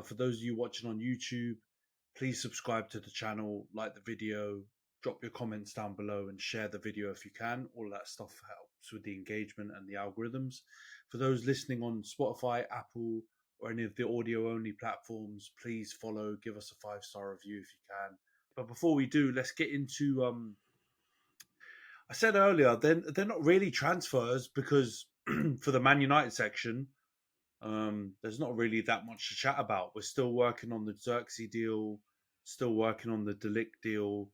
For those of you watching on YouTube, please subscribe to the channel, like the video, drop your comments down below, and share the video if you can. All that stuff helps with the engagement and the algorithms. For those listening on Spotify, Apple, or any of the audio only platforms, please follow, give us a 5-star review if you can. But before we do, let's get into I said earlier, they're not really transfers because for the Man United section, there's not really that much to chat about. We're still working on the Xerxes deal, still working on the Delict deal,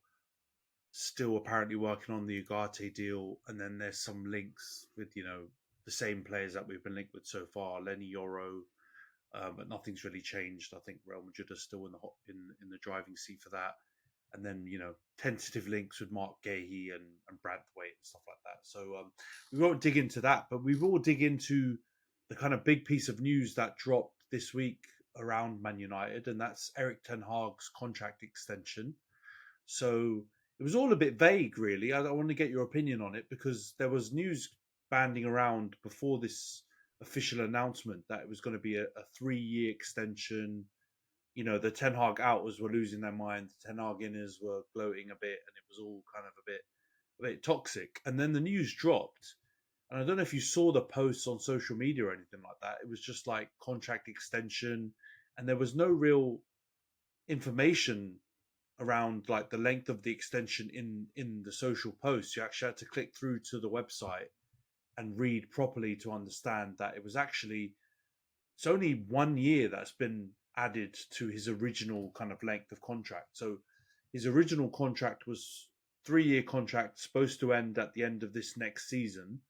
still apparently working on the Ugarte deal, and then there's some links with the same players that we've been linked with so far, Lenny Yoro, but nothing's really changed. I think Real Madrid are still in in the driving seat for that, and then tentative links with Mark Gahey and Branthwaite and stuff like that. So we won't dig into that, but we will dig into the kind of big piece of news that dropped this week around Man United, and that's Eric Ten Hag's contract extension. So it was all a bit vague, really. I want to get your opinion on it because there was news banding around before this official announcement that it was going to be a 3-year extension. The Ten Hag outers were losing their mind. The Ten Hag inners were gloating a bit, and it was all kind of a bit toxic. And then the news dropped, and I don't know if you saw the posts on social media or anything like that. It was just like contract extension, and there was no real information around like the length of the extension in the social posts. You actually had to click through to the website and read properly to understand that it's only 1 year that's been added to his original kind of length of contract. So his original contract was 3-year contract, supposed to end at the end of this next season,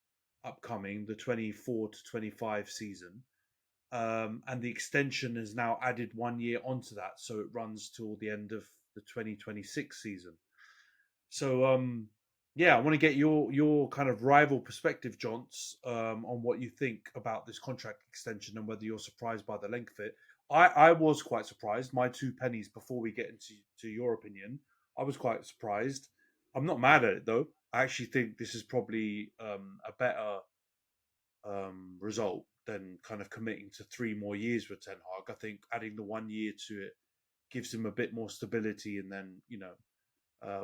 upcoming, the 24 to 25 season. And the extension has now added 1 year onto that. So it runs till the end of the 2026 season. So, I want to get your kind of rival perspective, Jonts, on what you think about this contract extension and whether you're surprised by the length of it. I was quite surprised. My 2 pennies before we get into your opinion. I was quite surprised. I'm not mad at it though. I actually think this is probably a better result than kind of committing to 3 more years with Ten Hag. I think adding the 1 year to it gives him a bit more stability, and then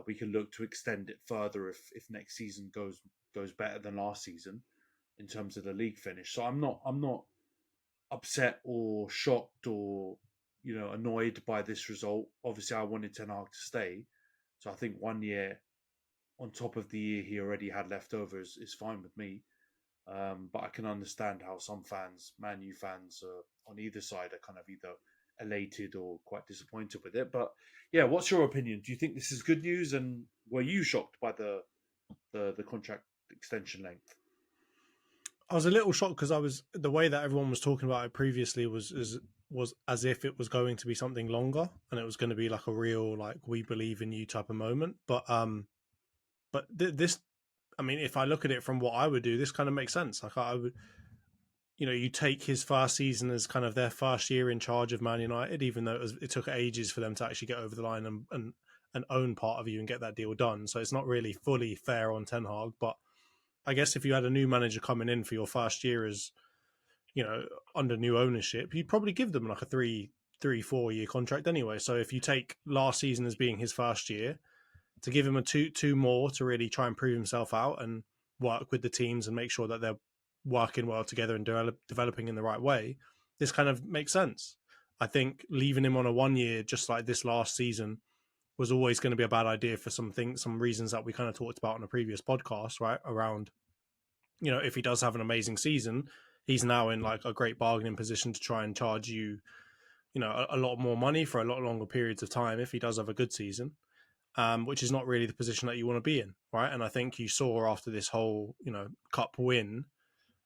we can look to extend it further if next season goes better than last season in terms of the league finish. So I'm not upset or shocked or annoyed by this result. Obviously, I wanted Ten Hag to stay, so I think 1 year on top of the year he already had left over is fine with me. But I can understand how some fans, Man U fans, on either side, are kind of either elated or quite disappointed with it. But yeah, what's your opinion? Do you think this is good news? And were you shocked by the contract extension length? I was a little shocked because the way that everyone was talking about it previously was as if it was going to be something longer and it was going to be like a real like we believe in you type of moment. But this, I mean, if I look at it from what I would do, this kind of makes sense. Like I would, you take his first season as kind of their first year in charge of Man United, even though it took ages for them to actually get over the line and own part of you and get that deal done. So it's not really fully fair on Ten Hag, but I guess if you had a new manager coming in for your first year as, under new ownership, you'd probably give them like a 4 year contract anyway. So if you take last season as being his first year, to give him a two more to really try and prove himself out and work with the teams and make sure that they're working well together and developing in the right way, this kind of makes sense. I think leaving him on a 1 year, just like this last season, was always going to be a bad idea for some reasons that we kind of talked about on a previous podcast, right? Around, if he does have an amazing season, he's now in like a great bargaining position to try and charge you, a lot more money for a lot longer periods of time if he does have a good season, which is not really the position that you want to be in, right? And I think you saw after this whole, cup win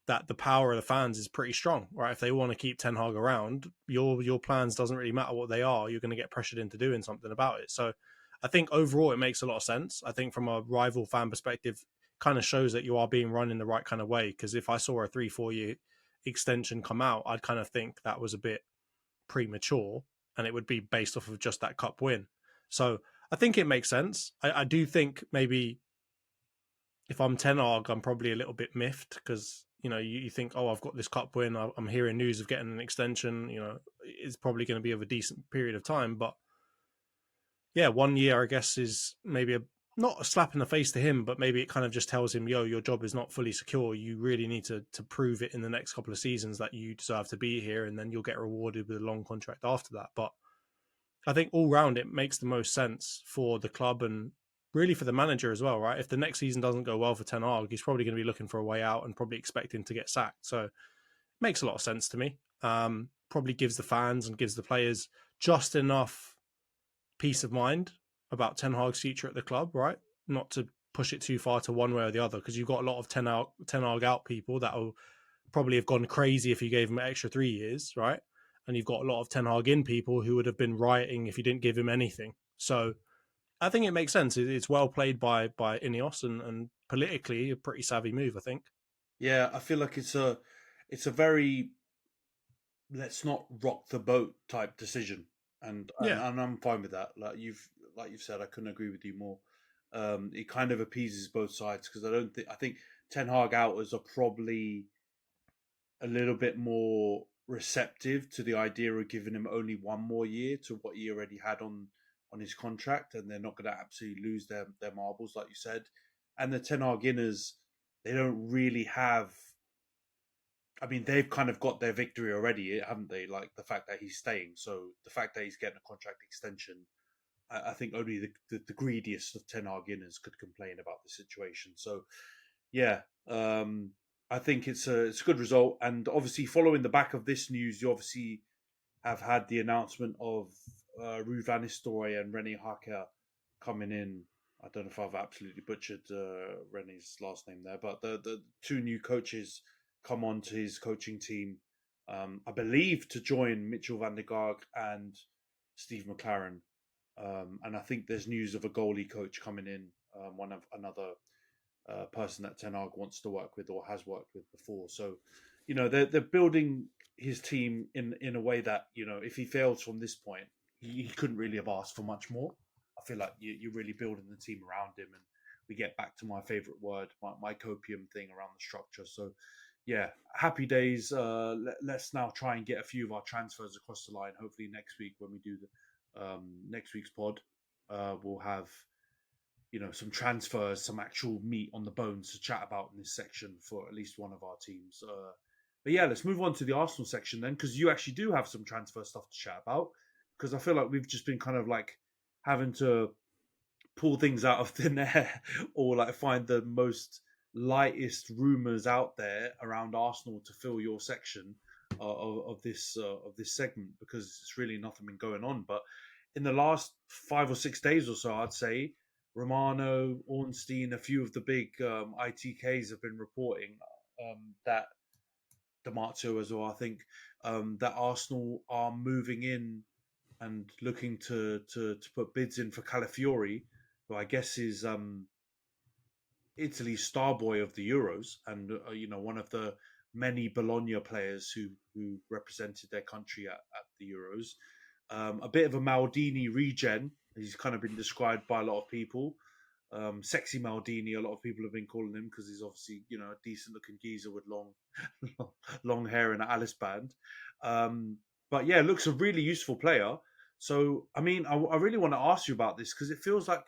that the power of the fans is pretty strong, right? If they want to keep Ten Hag around, your plans doesn't really matter what they are. You're going to get pressured into doing something about it. So I think overall it makes a lot of sense. I think from a rival fan perspective, kind of shows that you are being run in the right kind of way. Because if I saw a 3-4 year extension come out, I'd kind of think that was a bit premature, and it would be based off of just that cup win. So I think it makes sense. I do think maybe if I'm Ten Hag, I'm probably a little bit miffed because you think, oh, I've got this cup win. I'm hearing news of getting an extension. It's probably going to be of a decent period of time. But yeah, 1 year, I guess, is maybe not a slap in the face to him, but maybe it kind of just tells him, yo, your job is not fully secure. You really need to prove it in the next couple of seasons that you deserve to be here, and then you'll get rewarded with a long contract after that. But I think all round it makes the most sense for the club and really for the manager as well, right? If the next season doesn't go well for Ten Hag, he's probably going to be looking for a way out and probably expecting to get sacked. So it makes a lot of sense to me. Probably gives the fans and gives the players just enough peace of mind about Ten Hag's future at the club, right? Not to push it too far to one way or the other, because you've got a lot of Ten Hag out people that will probably have gone crazy if you gave him an extra 3 years, right? And you've got a lot of Ten Hag in people who would have been rioting if you didn't give him anything. So I think it makes sense. It's well played by Ineos and politically a pretty savvy move, I think. Yeah, I feel like it's a very let's not rock the boat type decision, and Yeah. I'm fine with that. Like you've said, I couldn't agree with you more. It kind of appeases both sides because I think Ten Hag outers are probably a little bit more receptive to the idea of giving him only one more year to what he already had on his contract, and they're not going to absolutely lose their marbles, like you said. And the Ten Hag inners, they don't really have. I mean, they've kind of got their victory already, haven't they? Like the fact that he's staying. So the fact that he's getting a contract extension, I think only the greediest of Ten Hag inners could complain about the situation. So yeah, I think it's a good result. And obviously, following the back of this news, you obviously have had the announcement of Ruud van Nistelrooy and Rene Hacker coming in. I don't know if I've absolutely butchered Rene's last name there, but the two new coaches come on to his coaching team, I believe, to join Mitchell van der Gaag and Steve McLaren. And I think there's news of a goalie coach coming in, one of another person that Ten Hag wants to work with or has worked with before. So, they're building his team in a way that if he fails from this point, he couldn't really have asked for much more. I feel like you're really building the team around him, and we get back to my favorite word, my copium thing around the structure. So, yeah, happy days. Let's now try and get a few of our transfers across the line. Hopefully next week when we do the next week's pod, we'll have some transfers, some actual meat on the bones to chat about in this section for at least one of our teams. But yeah, let's move on to the Arsenal section then, because you actually do have some transfer stuff to chat about. Because I feel like we've just been kind of like having to pull things out of thin air or like find the most lightest rumors out there around Arsenal to fill your section of this segment, because it's really nothing been going on. But in the last 5 or 6 days or so, I'd say Romano, Ornstein, a few of the big ITKs have been reporting that Damatio as well. I think that Arsenal are moving in and looking to put bids in for Calafiori, who I guess is Italy's star boy of the Euros, and one of the many Bologna players who represented their country at the Euros. A bit of a Maldini regen. He's kind of been described by a lot of people. Sexy Maldini, a lot of people have been calling him, because he's obviously a decent looking geezer with long hair and an Alice band. But yeah, looks a really useful player. So I mean, I really want to ask you about this, because it feels like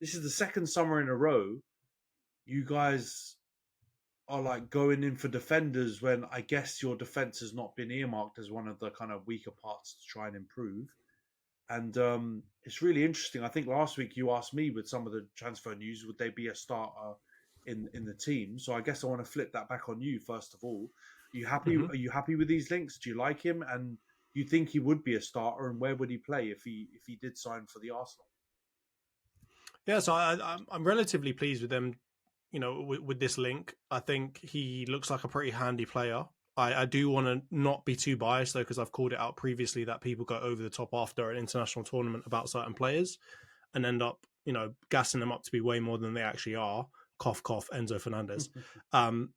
this is the second summer in a row you guys are like going in for defenders when I guess your defense has not been earmarked as one of the kind of weaker parts to try and improve. And it's really interesting. I think last week you asked me with some of the transfer news, would they be a starter in the team? So I guess I want to flip that back on you first of all. Are you happy? Mm-hmm. Are you happy with these links? Do you like him? And do you think he would be a starter? And where would he play if he did sign for the Arsenal? Yeah, so I'm relatively pleased with them. With this link, I think he looks like a pretty handy player. I do want to not be too biased though, because I've called it out previously that people go over the top after an international tournament about certain players and end up, gassing them up to be way more than they actually are. Cough, cough, Enzo Fernandez. And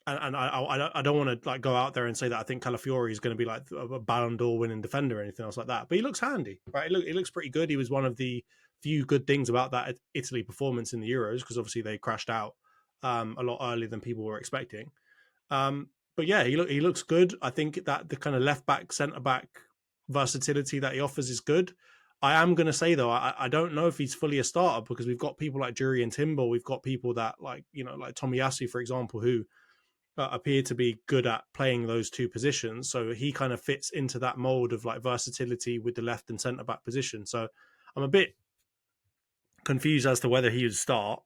I don't want to like go out there and say that I think Calafiori is going to be like a Ballon d'Or winning defender or anything else like that. But he looks handy, right? He looks pretty good. He was one of the few good things about that Italy performance in the Euros, because obviously they crashed out a lot earlier than people were expecting. But yeah, he looks good. I think that the kind of left back, centre back versatility that he offers is good. I am going to say though, I don't know if he's fully a starter because we've got people like Jury and Timber. We've got people that like Tomiyasu, for example, who appear to be good at playing those two positions. So he kind of fits into that mold of like versatility with the left and centre back position. So I'm a bit confused as to whether he would start.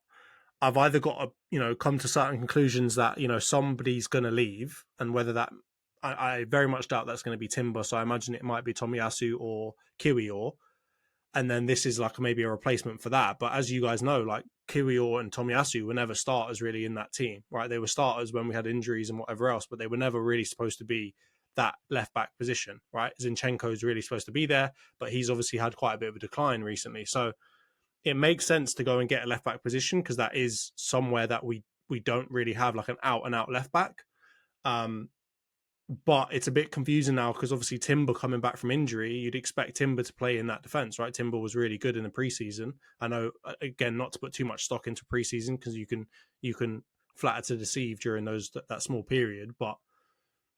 I've either got to, come to certain conclusions that, somebody's going to leave, and whether that, I very much doubt that's going to be Timber. So I imagine it might be Tomiyasu or Kiwior. And then this is like maybe a replacement for that. But as you guys know, like Kiwior and Tomiyasu were never starters really in that team, right? They were starters when we had injuries and whatever else, but they were never really supposed to be that left back position, right? Zinchenko is really supposed to be there, but he's obviously had quite a bit of a decline recently. So it makes sense to go and get a left back position because that is somewhere that we don't really have like an out and out left back. Um, but it's a bit confusing now because obviously Timber coming back from injury, you'd expect Timber to play in that defense, right? Timber was really good in the preseason. I know, again, not to put too much stock into preseason because you can flatter to deceive during that small period, but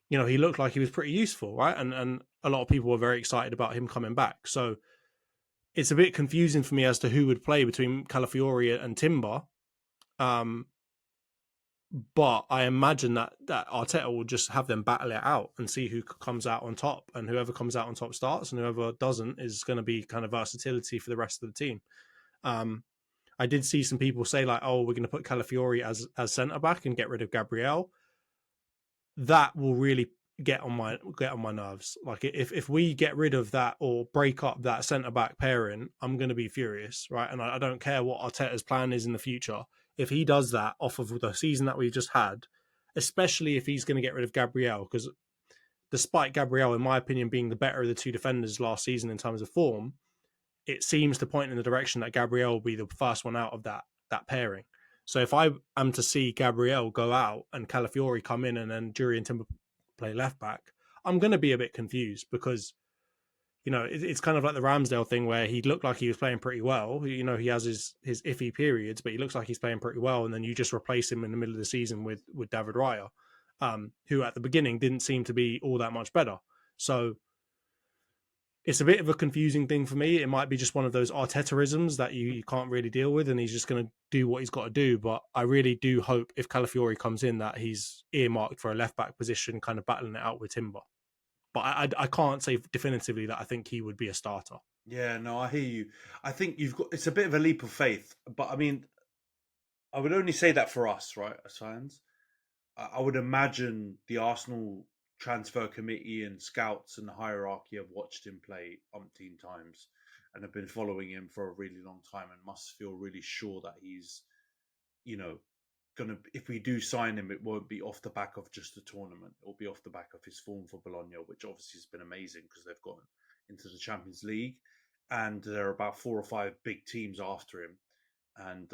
he looked like he was pretty useful, right? And a lot of people were very excited about him coming back. So it's a bit confusing for me as to who would play between Calafiori and Timber. Um, but I imagine that Arteta will just have them battle it out and see who comes out on top, and whoever comes out on top starts, and whoever doesn't is going to be kind of versatility for the rest of the team. I did see some people say like, "Oh, we're going to put Calafiori as centre back and get rid of Gabriel." That will really get on my nerves. Like if we get rid of that or break up that centre back pairing, I'm going to be furious, right? And I don't care what Arteta's plan is in the future. If he does that off of the season that we've just had, especially if he's going to get rid of Gabriel, because despite Gabriel, in my opinion, being the better of the two defenders last season in terms of form, it seems to point in the direction that Gabriel will be the first one out of that pairing. So if I am to see Gabriel go out and Calafiori come in and then Jury and Timber play left back, I'm going to be a bit confused because it's kind of like the Ramsdale thing where he looked like he was playing pretty well. He has his iffy periods, but he looks like he's playing pretty well. And then you just replace him in the middle of the season with David Raya, who at the beginning didn't seem to be all that much better. So it's a bit of a confusing thing for me. It might be just one of those Artetaisms that you can't really deal with, and he's just going to do what he's got to do. But I really do hope if Calafiori comes in that he's earmarked for a left back position, kind of battling it out with Timber. But I can't say definitively that I think he would be a starter. Yeah, no, I hear you. I think it's a bit of a leap of faith, but I mean, I would only say that for us, right, as fans. I would imagine the Arsenal transfer committee and scouts and the hierarchy have watched him play umpteen times and have been following him for a really long time and must feel really sure that he's, you know, gonna. If we do sign him, it won't be off the back of just a tournament. It will be off the back of his form for Bologna, which obviously has been amazing because they've gotten into the Champions League, and there are about 4 or 5 big teams after him, and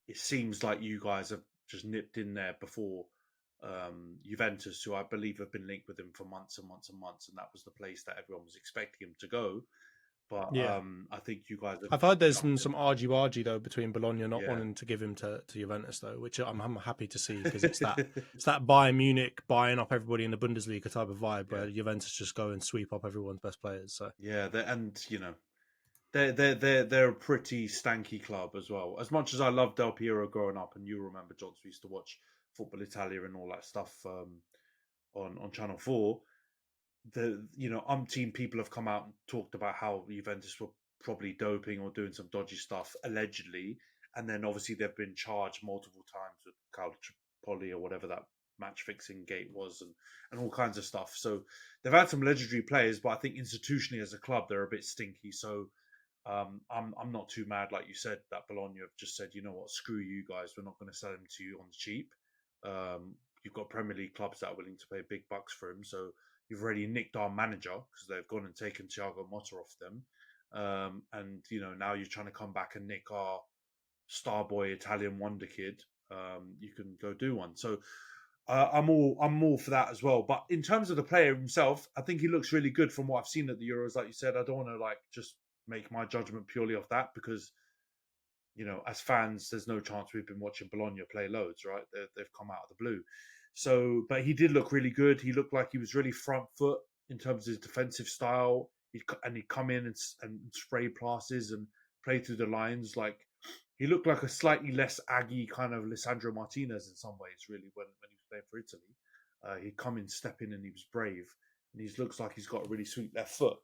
it seems like you guys have just nipped in there before Juventus, who I believe have been linked with him for months and months and months, and that was the place that everyone was expecting him to go. But Yeah. I think you guys have I've heard there's jumped in. some argy-bargy though between Bologna not Yeah. wanting to give him to Juventus though, which I'm happy to see because it's that Bayern Munich buying up everybody in the Bundesliga type of vibe Yeah. where Juventus just go and sweep up everyone's best players. So Yeah, and they're a pretty stanky club as well. As much as I loved Del Piero growing up, and you remember John, we used to watch Football Italia and all that stuff on Channel 4. Umpteen people have come out and talked about how Juventus were probably doping or doing some dodgy stuff allegedly, and then obviously they've been charged multiple times with Calciopoli or whatever that match fixing gate was, and all kinds of stuff. So they've had some legendary players, but I think institutionally as a club they're a bit stinky. So I'm not too mad, like you said, that Bologna have just said, you know what, screw you guys, we're not going to sell him to you on the cheap. You've got Premier League clubs that are willing to pay big bucks for him, so you've already nicked our manager because they've gone and taken Thiago Motta off them, and now you're trying to come back and nick our star boy Italian wonder kid. You can go do one. So I'm all for that as well. But in terms of the player himself, I think he looks really good from what I've seen at the Euros. Like you said, I don't want to just make my judgment purely off that because as fans, there's no chance we've been watching Bologna play loads, right? They've come out of the blue. So, but he did look really good. He looked like he was really front foot in terms of his defensive style. He'd come in and spray passes and play through the lines. Like he looked like a slightly less aggy kind of Lisandro Martinez in some ways, really, when he was playing for Italy. He'd come in, step in, and he was brave. And he looks like he's got a really sweet left foot.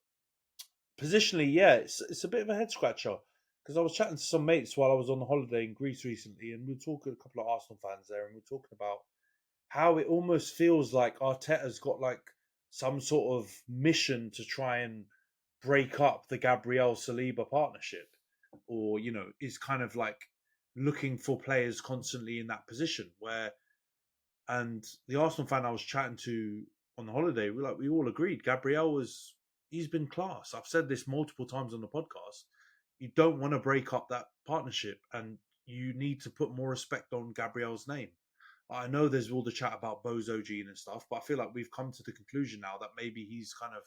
Positionally, yeah, it's a bit of a head scratcher because I was chatting to some mates while I was on the holiday in Greece recently, and we were talking a couple of Arsenal fans there, and we were talking about how it almost feels like Arteta's got like some sort of mission to try and break up the Gabriel Saliba partnership, or is kind of like looking for players constantly in that position where. And the Arsenal fan I was chatting to on the holiday, we all agreed Gabriel he's been class. I've said this multiple times on the podcast. You don't want to break up that partnership, and you need to put more respect on Gabriel's name. I know there's all the chat about Bozo Gene and stuff, but I feel like we've come to the conclusion now that maybe he's kind of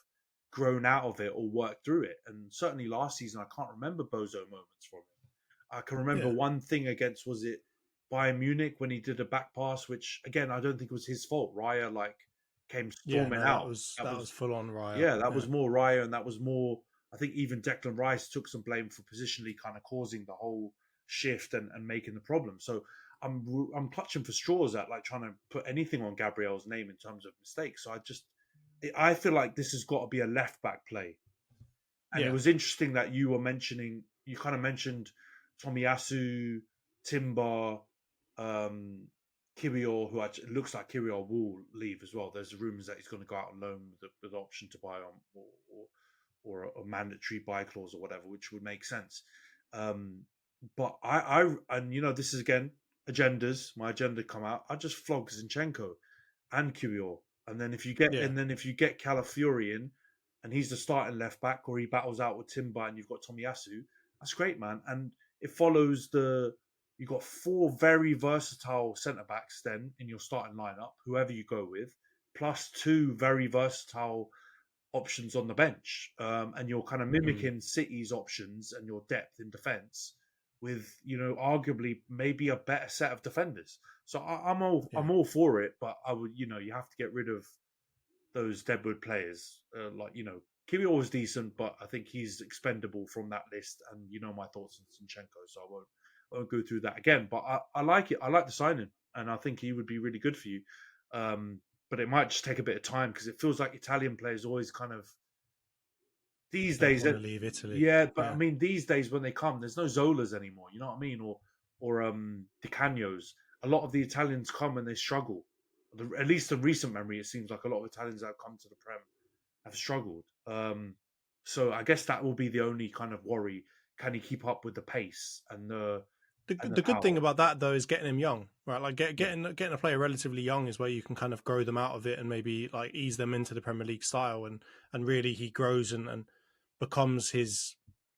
grown out of it or worked through it. And certainly last season, I can't remember Bozo moments from him. I can remember Yeah. one thing against, was it Bayern Munich, when he did a back pass, which again I don't think it was his fault. Raya came Yeah, storming no, out. that was full on Raya. Yeah, that was more Raya, and that was more. I think even Declan Rice took some blame for positionally kind of causing the whole shift and making the problem. So I'm clutching for straws at like trying to put anything on Gabriel's name in terms of mistakes. So I feel like this has got to be a left back play. And it Yeah. was interesting that you kind of mentioned Tomiyasu, Timber, Kirill, who actually looks like Kirill will leave as well. There's rumors that he's going to go out on loan with the option to buy on or a mandatory buy clause or whatever, which would make sense. But and this is again agendas. My agenda come out. I just flog Zinchenko and Kirill, and then if you get Calafiori in, and he's the starting left back, or he battles out with Timber, and you've got Tomiyasu, that's great, man. And it follows you've got four very versatile centre backs then in your starting lineup, whoever you go with, plus two very versatile options on the bench, and you're kind of mimicking City's options and your depth in defence with arguably maybe a better set of defenders. So I'm all for it, but I would you have to get rid of those deadwood players. Kirill was decent, but I think he's expendable from that list. And my thoughts on Zinchenko, so I won't go through that again. But I like it. I like the signing, and I think he would be really good for you. But it might just take a bit of time because it feels like Italian players always kind of these days. Want to leave Italy. Yeah, but I mean these days when they come, there's no Zolas anymore. You know what I mean? Or Di Canio's. A lot of the Italians come and they struggle. At least in recent memory, it seems like a lot of Italians that have come to the Prem have struggled. So I guess that will be the only kind of worry. Can he keep up with the pace and the good thing about that though is getting him young, right? Like getting a player relatively young is where you can kind of grow them out of it and maybe like ease them into the Premier League style, and really he grows and becomes his,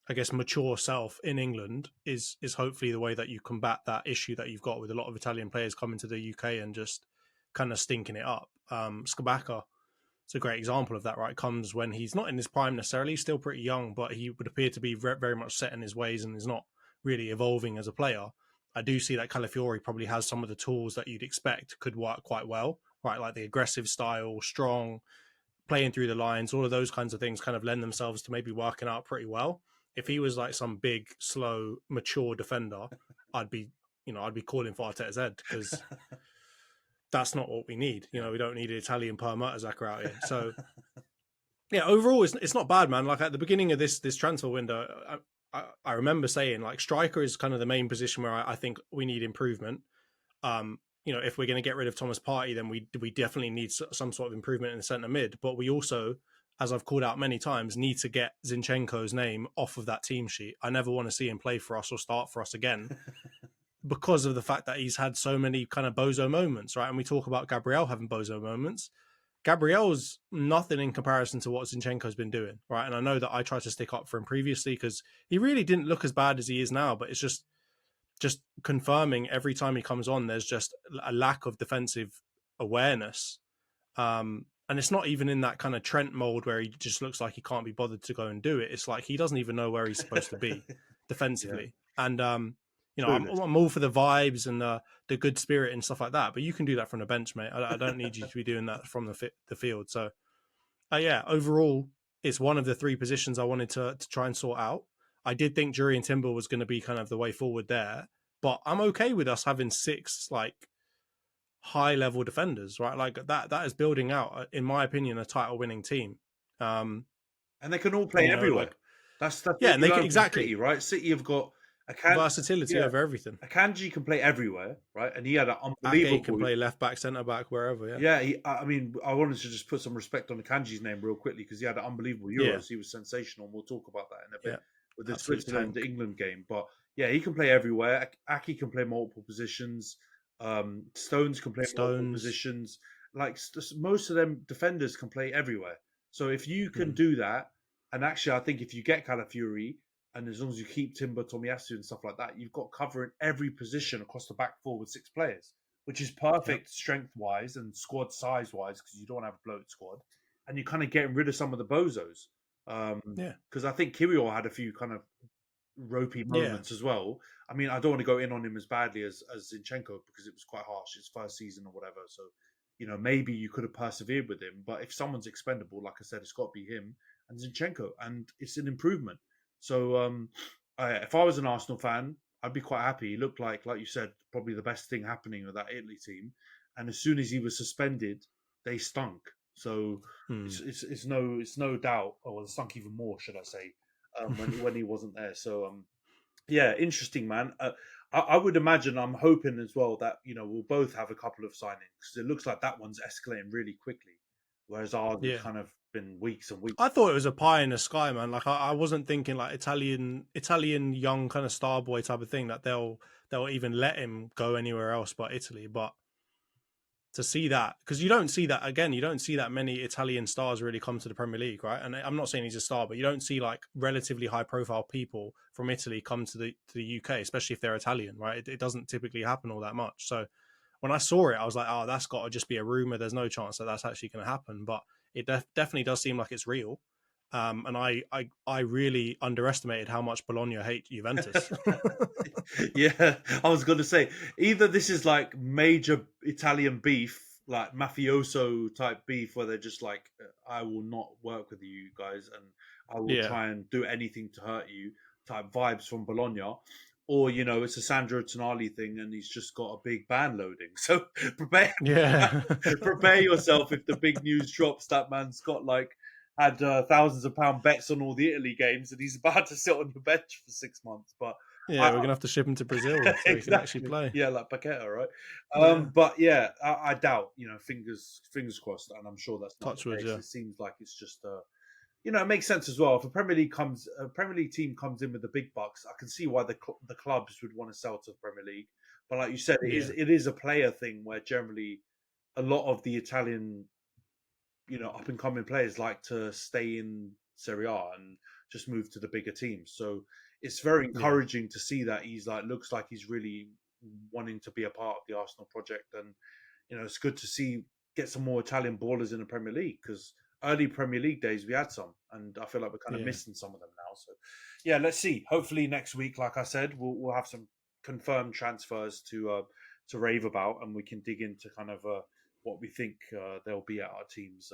I guess, mature self in England is hopefully the way that you combat that issue that you've got with a lot of Italian players coming to the UK and just kind of stinking it up. Skabaka is a great example of that, right? Comes when he's not in his prime necessarily, still pretty young, but he would appear to be very much set in his ways and is not really evolving as a player. I do see that Calafiori probably has some of the tools that you'd expect could work quite well, right? Like the aggressive style, strong, playing through the lines, all of those kinds of things kind of lend themselves to maybe working out pretty well. If he was like some big, slow, mature defender, I'd be calling for Arteta's head because that's not what we need. We don't need an Italian Per Mertesacker out here. So, yeah, overall, it's not bad, man. Like at the beginning of this transfer window, I remember saying like striker is kind of the main position where I think we need improvement. If we're going to get rid of Thomas Partey, then we definitely need some sort of improvement in the centre mid. But we also, as I've called out many times, need to get Zinchenko's name off of that team sheet. I never want to see him play for us or start for us again because of the fact that he's had so many kind of bozo moments, right? And we talk about Gabriel having bozo moments. Gabriel's nothing in comparison to what Zinchenko's been doing, right? And I know that I tried to stick up for him previously because he really didn't look as bad as he is now, but it's just confirming every time he comes on, there's just a lack of defensive awareness. And it's not even in that kind of Trent mold where he just looks like he can't be bothered to go and do it. It's like he doesn't even know where he's supposed to be defensively. Yeah. And You know, I'm all for the vibes and the good spirit and stuff like that. But you can do that from the bench, mate. I don't need you to be doing that from the field. So, yeah, overall, it's one of the 3 positions I wanted to try and sort out. I did think Jury and Timber was going to be kind of the way forward there, but I'm okay with us having 6 like high level defenders, right? Like that is building out, in my opinion, a title winning team. And they can all play everywhere. Like, that's yeah, and they can, exactly City, right? City have got versatility over everything. Akanji can play everywhere, right? And he had an unbelievable. Ake can play left back, centre back, wherever. Yeah. I mean, I wanted to just put some respect on Akanji's name real quickly because he had an unbelievable Euros. Yeah. He was sensational. We'll talk about that in a bit with the Switzerland England game. But yeah, he can play everywhere. Ake can play multiple positions. Stones can play multiple positions. Like most of them defenders can play everywhere. So if you can do that, and actually, I think if you get Calafiori, and as long as you keep Timber, Tomiyasu, and stuff like that, you've got cover in every position across the back 4 with 6 players, which is perfect strength-wise and squad size-wise because you don't have a bloated squad, and you're kind of getting rid of some of the bozos. Because I think Kirill had a few kind of ropey moments as well. I mean, I don't want to go in on him as badly as Zinchenko because it was quite harsh, his first season or whatever. So, you know, maybe you could have persevered with him. But if someone's expendable, like I said, it's got to be him and Zinchenko, and it's an improvement. So if I was an Arsenal fan, I'd be quite happy. He looked like you said, probably the best thing happening with that Italy team. And as soon as he was suspended, they stunk. So it's no doubt, or they stunk even more, should I say, when he wasn't there. So yeah, interesting, man. I would imagine, I'm hoping as well that, you know, we'll both have a couple of signings because it looks like that one's escalating really quickly, whereas ours has kind of been weeks and weeks. I thought it was a pie in the sky, man. Like I wasn't thinking like Italian young kind of star boy type of thing that they'll even let him go anywhere else but Italy. But to see that, because you don't see that many Italian stars really come to the Premier League, right? And I'm not saying he's a star, but you don't see like relatively high profile people from Italy come to the UK, especially if they're Italian, right? It doesn't typically happen all that much. So when I saw it, I was like, oh, that's got to just be a rumor. There's no chance that that's actually going to happen. But it definitely does seem like it's real. And I really underestimated how much Bologna hate Juventus. Yeah, I was going to say, either this is like major Italian beef, like mafioso type beef, where they're just like, I will not work with you guys and I will try and do anything to hurt you type vibes from Bologna. Or, you know, it's a Sandro Tonali thing and he's just got a big ban loading. So prepare yourself if the big news drops that man's got had thousands of £1 bets on all the Italy games and he's about to sit on your bench for 6 months. But yeah, we're going to have to ship him to Brazil so he can actually play. Yeah, like Paqueta, right? But yeah, I doubt, you know, fingers crossed, and I'm sure that's not the case. It seems like it's just you know, it makes sense as well. If a Premier League team comes in with the big bucks, I can see why the clubs would want to sell to the Premier League. But like you said, it is a player thing where generally a lot of the Italian, you know, up and coming players like to stay in Serie A and just move to the bigger teams. So it's very encouraging to see that he's looks like he's really wanting to be a part of the Arsenal project, and you know, it's good to get some more Italian ballers in the Premier League because early Premier League days we had some, and I feel like we're kind of missing some of them now. So yeah, let's see. Hopefully next week, like I said, we'll have some confirmed transfers to rave about, and we can dig into kind of what we think they'll be at our teams.